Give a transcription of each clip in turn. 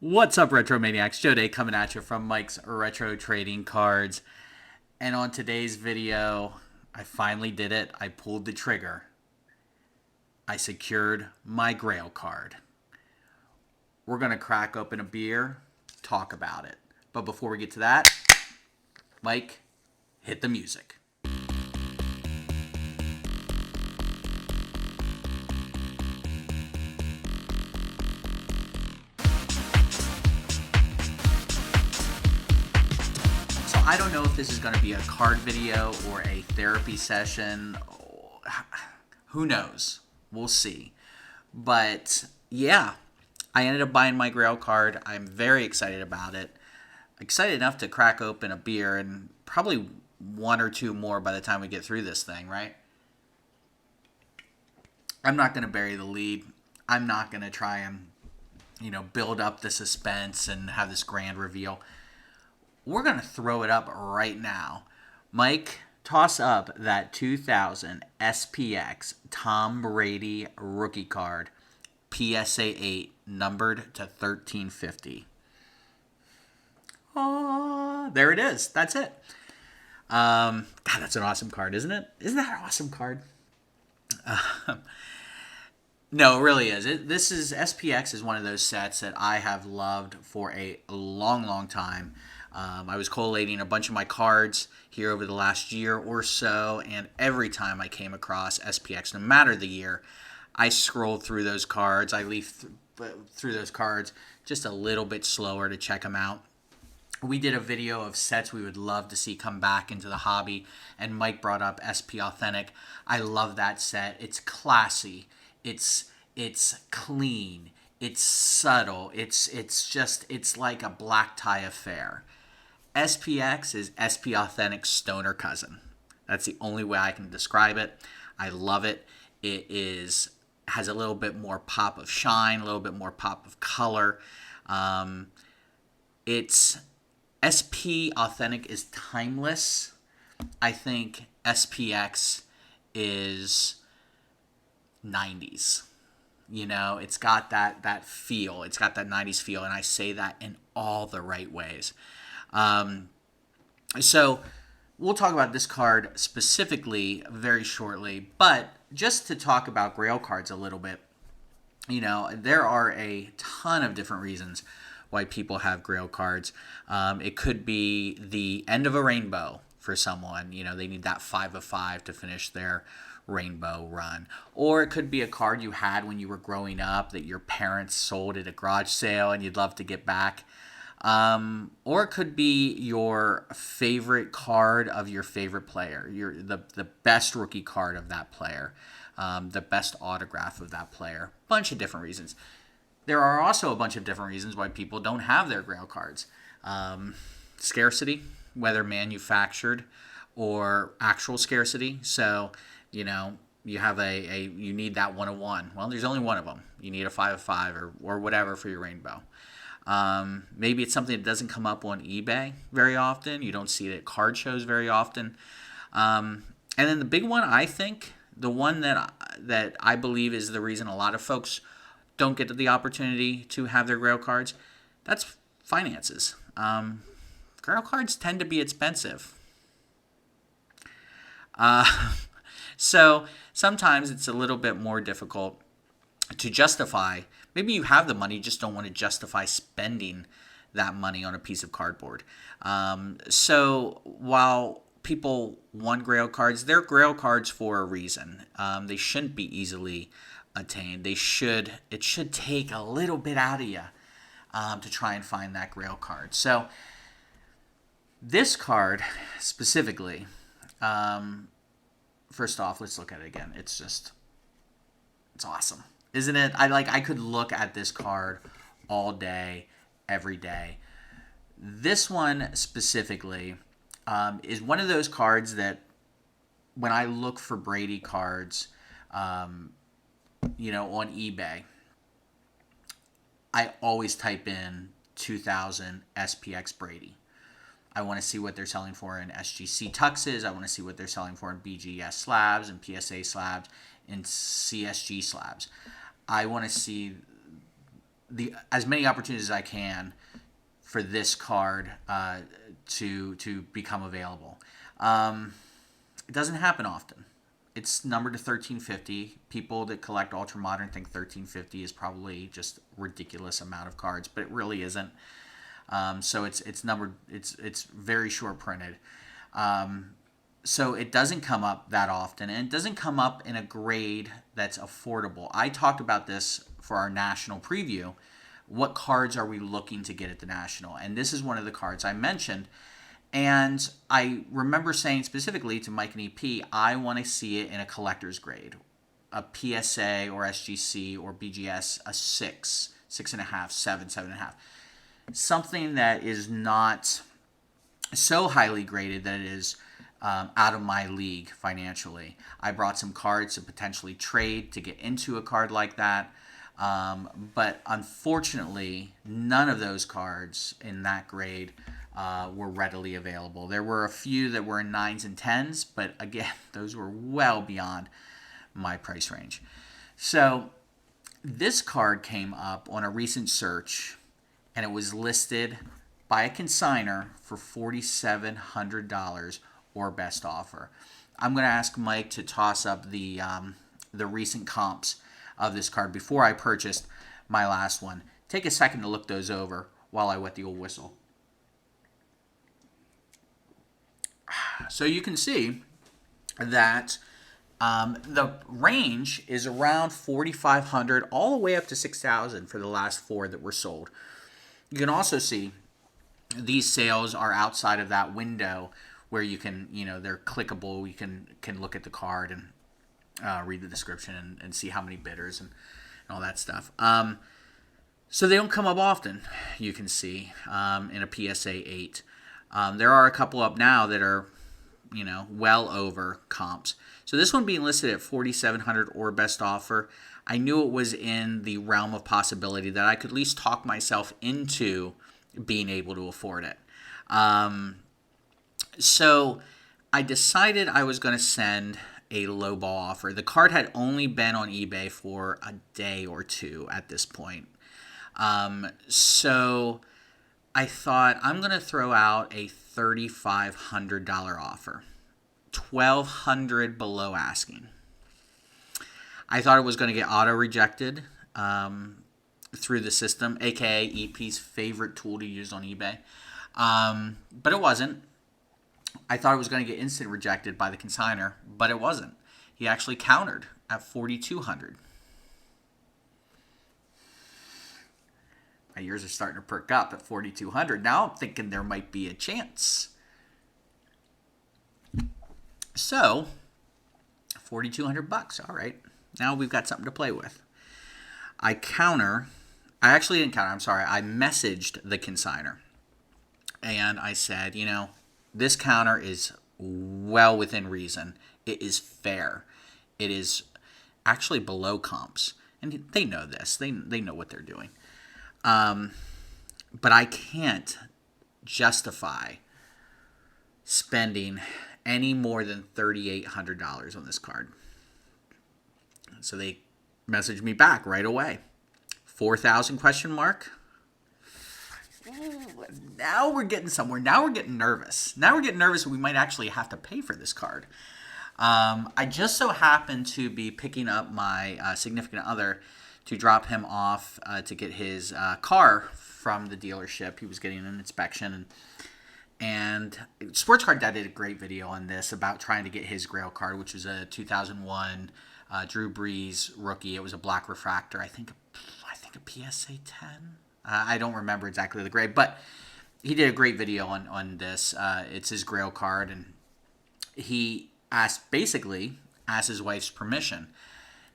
What's up, Retro Maniacs? Joe Day coming at you from Mike's Retro Trading Cards. And on today's video, I finally did it. I pulled the trigger. I secured my Grail card. We're going to crack open a beer, talk about it. But before we get to that, Mike, hit the music. So I don't know if this is going to be a card video or a therapy session. Who knows? We'll see. But yeah, I ended up buying my Grail card. I'm very excited about it. Excited enough to crack open a beer and probably one or two more by the time we get through this thing, right? I'm not going to bury the lead. I'm not going to try and, build up the suspense and have this grand reveal. We're going to throw it up right now. Mike, toss up that 2000 SPX Tom Brady rookie card, PSA 8, numbered to 1350. Oh, there it is. That's it. God, that's an awesome card, isn't it? Isn't that an awesome card? No, it really is. This is SPX is one of those sets that I have loved for a long, long time. I was collating a bunch of my cards here over the last year or so, and every time I came across SPX, no matter the year, I scrolled through those cards. I leafed through those cards just a little bit slower to check them out. We did a video of sets we would love to see come back into the hobby, and Mike brought up SP Authentic. I love that set. It's classy. It's clean. It's subtle. It's like a black tie affair. SPX is SP Authentic stoner cousin. That's the only way I can describe it. I love it. Has a little bit more pop of shine, a little bit more pop of color. It's SP Authentic is timeless. I think SPX is 90s. It's got that feel. It's got that 90s feel, and I say that in all the right ways. So we'll talk about this card specifically very shortly, but just to talk about Grail cards a little bit, there are a ton of different reasons why people have Grail cards. It could be the end of a rainbow for someone. They need that 5 of 5 to finish their rainbow run. Or it could be a card you had when you were growing up that your parents sold at a garage sale and you'd love to get back. Or it could be your favorite card of your favorite player, the best rookie card of that player, the best autograph of that player. Bunch of different reasons. There are also a bunch of different reasons why people don't have their Grail cards. Scarcity, whether manufactured or actual scarcity. So, you have you need that 1 of 1. Well, there's only one of them. You need a 5 of 5 or whatever for your rainbow. Maybe it's something that doesn't come up on eBay very often. You don't see it at card shows very often. And then the big one, I think, the one that I believe is the reason a lot of folks don't get the opportunity to have their Grail cards, that's finances. Grail cards tend to be expensive. So sometimes it's a little bit more difficult to justify. Maybe you have the money, you just don't want to justify spending that money on a piece of cardboard. So while people want Grail cards, they're Grail cards for a reason. They shouldn't be easily attained. It should take a little bit out of you to try and find that Grail card. So this card specifically, first off, let's look at it again. It's awesome, isn't it? I could look at this card all day, every day. This one specifically is one of those cards that when I look for Brady cards, on eBay, I always type in 2000 SPX Brady. I want to see what they're selling for in SGC tuxes. I want to see what they're selling for in BGS slabs and PSA slabs and CSG slabs. I want to see the as many opportunities as I can for this card to become available. It doesn't happen often. It's numbered to 1350. People that collect Ultra Modern think 1350 is probably just a ridiculous amount of cards, but it really isn't. So it's numbered. It's very short printed. So it doesn't come up that often, and it doesn't come up in a grade that's affordable. I talked about this for our national preview. What cards are we looking to get at the national? And this is one of the cards I mentioned. And I remember saying specifically to Mike and EP, I want to see it in a collector's grade, a PSA or SGC or BGS, a 6, 6.5, 7, 7.5. Something that is not so highly graded that it is out of my league financially. I brought some cards to potentially trade to get into a card like that. But unfortunately, none of those cards in that grade were readily available. There were a few that were in 9s and 10s, but again, those were well beyond my price range. So this card came up on a recent search, and it was listed by a consigner for $4,700 or best offer. I'm going to ask Mike to toss up the recent comps of this card before I purchased my last one. Take a second to look those over while I wet the old whistle. So you can see that the range is around 4,500 all the way up to 6,000 for the last 4 that were sold. You can also see these sales are outside of that window where you can, they're clickable. You can look at the card and read the description and see how many bidders and all that stuff. So they don't come up often, you can see, in a PSA 8. There are a couple up now that are, well over comps. So this one being listed at $4,700 or best offer, I knew it was in the realm of possibility that I could at least talk myself into being able to afford it. So I decided I was going to send a lowball offer. The card had only been on eBay for a day or two at this point. So I thought I'm going to throw out a $3,500 offer, $1,200 below asking. I thought it was going to get auto rejected through the system, aka EP's favorite tool to use on eBay, but it wasn't. I thought it was going to get instant rejected by the consigner, but it wasn't. He actually countered at $4,200. My ears are starting to perk up at $4,200. Now I'm thinking there might be a chance. So, $4,200. All right. Now we've got something to play with. I actually didn't counter. I'm sorry. I messaged the consigner. And I said, this counter is well within reason. It is fair. It is actually below comps. And they know this. They know what they're doing. But I can't justify spending any more than $3,800 on this card. So they messaged me back right away. 4,000 question mark. Now we're getting somewhere. Now we're getting nervous. Now we're getting nervous. We might actually have to pay for this card. I just so happened to be picking up my significant other to drop him off to get his car from the dealership. He was getting an inspection. And Sports Card Dad did a great video on this about trying to get his Grail card, which was a 2001 Drew Brees rookie. It was a black refractor. I think a PSA 10. I don't remember exactly the grade, but he did a great video on this. It's his Grail card, and he basically asked his wife's permission.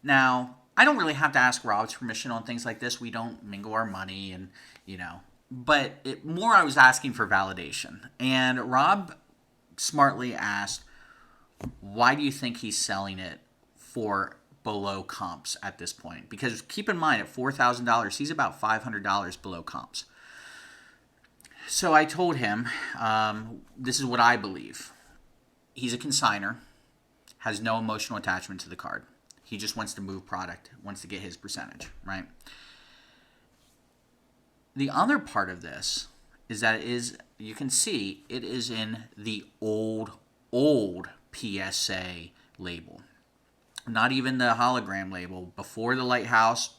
Now, I don't really have to ask Rob's permission on things like this. We don't mingle our money, and but I was asking for validation. And Rob smartly asked, why do you think he's selling it for below comps at this point? Because keep in mind, at $4,000, he's about $500 below comps. So I told him, this is what I believe. He's a consigner, has no emotional attachment to the card. He just wants to move product, wants to get his percentage, right? The other part of this is that you can see it is in the old PSA label. Not even the hologram label. Before the Lighthouse,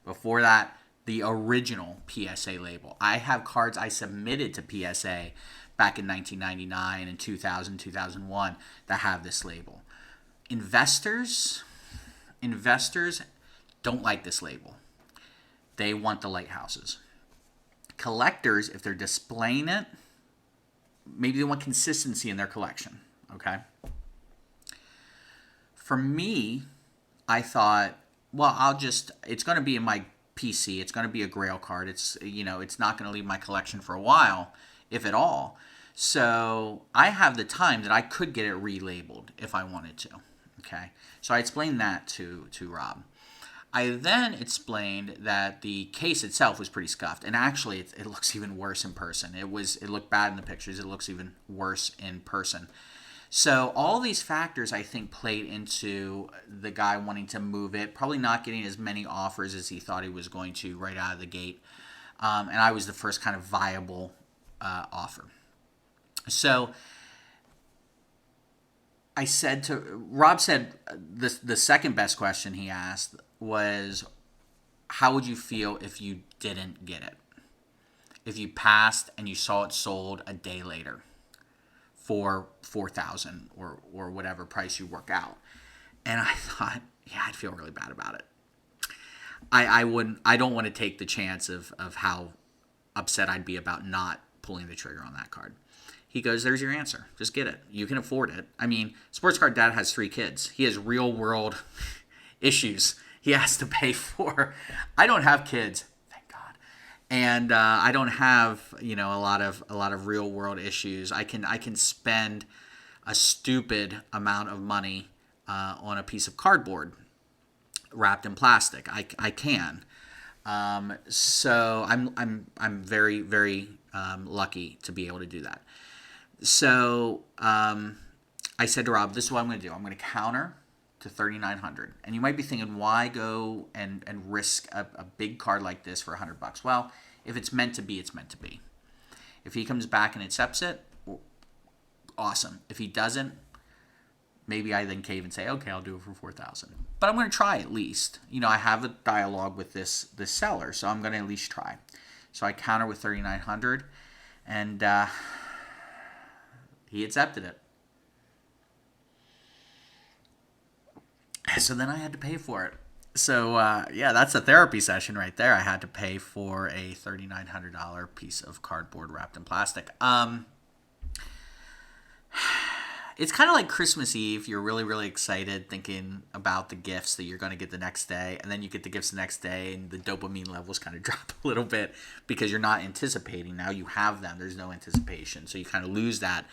before that, the original PSA label. I have cards I submitted to PSA back in 1999 and 2000, 2001 that have this label. Investors don't like this label. They want the Lighthouses. Collectors, if they're displaying it, maybe they want consistency in their collection. Okay. For me, I thought, well, it's going to be in my PC. It's going to be a Grail card. It's not going to leave my collection for a while, if at all. So I have the time that I could get it relabeled if I wanted to. Okay. So I explained that to Rob. I then explained that the case itself was pretty scuffed, and actually it looks even worse in person. It looked bad in the pictures. It looks even worse in person. So all these factors, I think, played into the guy wanting to move it, probably not getting as many offers as he thought he was going to right out of the gate. And I was the first kind of viable offer. So Rob said the second best question he asked was, how would you feel if you didn't get it? If you passed and you saw it sold a day later for $4,000 or whatever price you work out. And I thought, yeah, I'd feel really bad about it. I don't want to take the chance of how upset I'd be about not pulling the trigger on that card. He goes, there's your answer. Just get it. You can afford it. I mean, Sports Card Dad has 3 kids. He has real world issues he has to pay for. I don't have kids, thank God, and I don't have a lot of real world issues. I can spend a stupid amount of money on a piece of cardboard wrapped in plastic. I can. So I'm very, very lucky to be able to do that. So I said to Rob, this is what I'm going to do. I'm going to counter to 3,900. And you might be thinking, why go and risk a big card like this for $100? Well, if it's meant to be, it's meant to be. If he comes back and accepts it, awesome. If he doesn't, maybe I then cave and say, okay, I'll do it for 4,000. But I'm going to try at least. I have a dialogue with this seller, so I'm going to at least try. So I counter with 3,900, and he accepted it. So then I had to pay for it. So, yeah, that's a therapy session right there. I had to pay for a $3,900 piece of cardboard wrapped in plastic. It's kind of like Christmas Eve. You're really, really excited thinking about the gifts that you're going to get the next day. And then you get the gifts the next day, and the dopamine levels kind of drop a little bit because you're not anticipating. Now you have them. There's no anticipation. So you kind of lose that.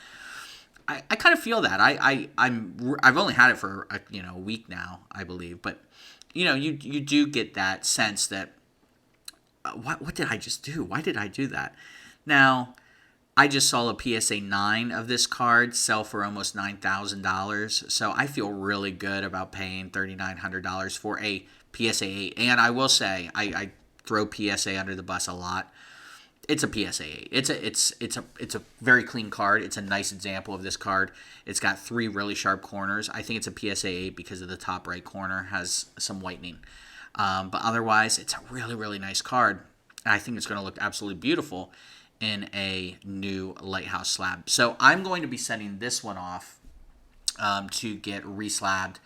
I kind of feel that. I've only had it for a week now, I believe, but you do get that sense that what did I just do? Why did I do that? Now, I just saw a PSA 9 of this card sell for almost $9,000, so I feel really good about paying $3,900 for a PSA 8. And I will say, I throw PSA under the bus a lot. It's a PSA 8. It's a very clean card. It's a nice example of this card. It's got 3 really sharp corners. I think it's a PSA 8 because of the top right corner has some whitening. But otherwise, it's a really, really nice card. And I think it's going to look absolutely beautiful in a new Lighthouse slab. So I'm going to be sending this one off to get reslabbed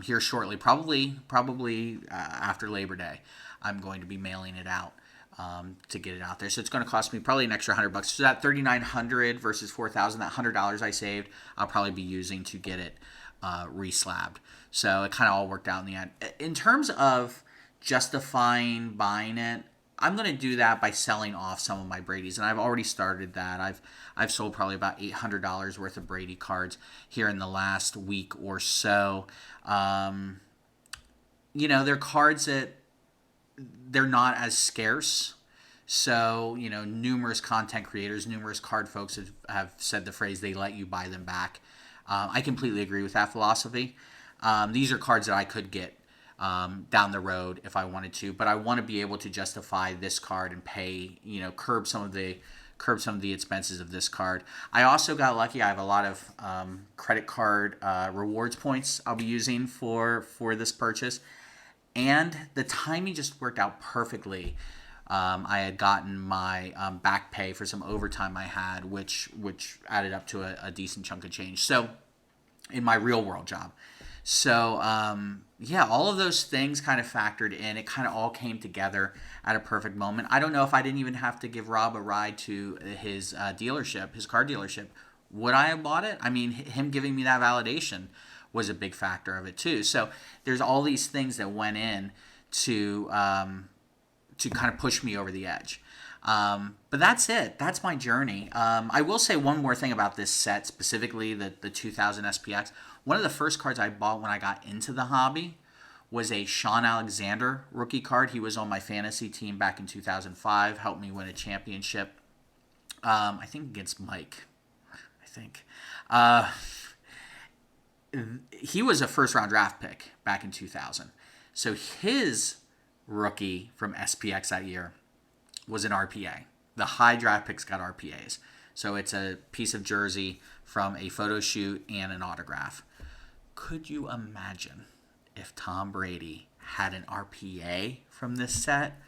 here shortly, probably after Labor Day. I'm going to be mailing it out. To get it out there. So it's going to cost me probably an extra $100. So that $3,900 versus $4,000, that $100 I saved, I'll probably be using to get it reslabbed. So it kind of all worked out in the end. In terms of justifying buying it, I'm going to do that by selling off some of my Brady's, and I've already started that. I've sold probably about $800 worth of Brady cards here in the last week or so. They're cards that they're not as scarce. So, numerous content creators, numerous card folks have said the phrase, they let you buy them back. I completely agree with that philosophy. These are cards that I could get down the road if I wanted to. But I want to be able to justify this card and pay, curb some of the expenses of this card. I also got lucky. I have a lot of credit card rewards points I'll be using for this purchase, and the timing just worked out perfectly. I had gotten my back pay for some overtime I had, which added up to a decent chunk of change. So in my real world job. So yeah, all of those things kind of factored in. It kind of all came together at a perfect moment. I don't know if I didn't even have to give Rob a ride to his dealership, his car dealership. Would I have bought it? I mean, him giving me that validation was a big factor of it too. So there's all these things that went in to kind of push me over the edge. But that's it. That's my journey. I will say one more thing about this set, specifically the 2000 SPX. One of the first cards I bought when I got into the hobby was a Sean Alexander rookie card. He was on my fantasy team back in 2005, helped me win a championship. I think against Mike. I think. He was a first-round draft pick back in 2000. So his rookie from SPX that year was an RPA. The high draft picks got RPAs. So it's a piece of jersey from a photo shoot and an autograph. Could you imagine if Tom Brady had an RPA from this set?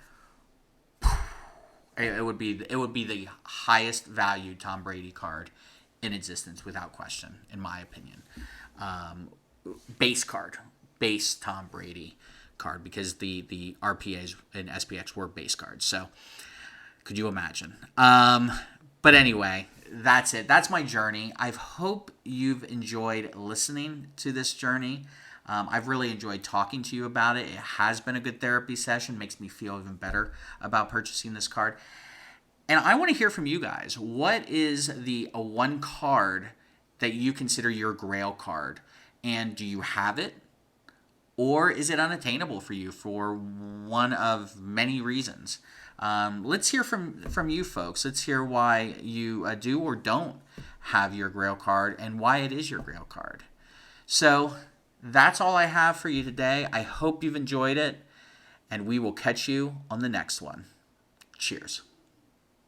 It would be the highest valued Tom Brady card in existence without question, in my opinion. Base card, base Tom Brady card, because the RPAs and SPX were base cards. So could you imagine? But anyway, that's it. That's my journey. I hope you've enjoyed listening to this journey. I've really enjoyed talking to you about it. It has been a good therapy session. Makes me feel even better about purchasing this card. And I want to hear from you guys. What is the one card that you consider your Grail card? And do you have it? Or is it unattainable for you for one of many reasons? Let's hear from you folks. Let's hear why you do or don't have your Grail card and why it is your Grail card. So that's all I have for you today. I hope you've enjoyed it, and we will catch you on the next one. Cheers.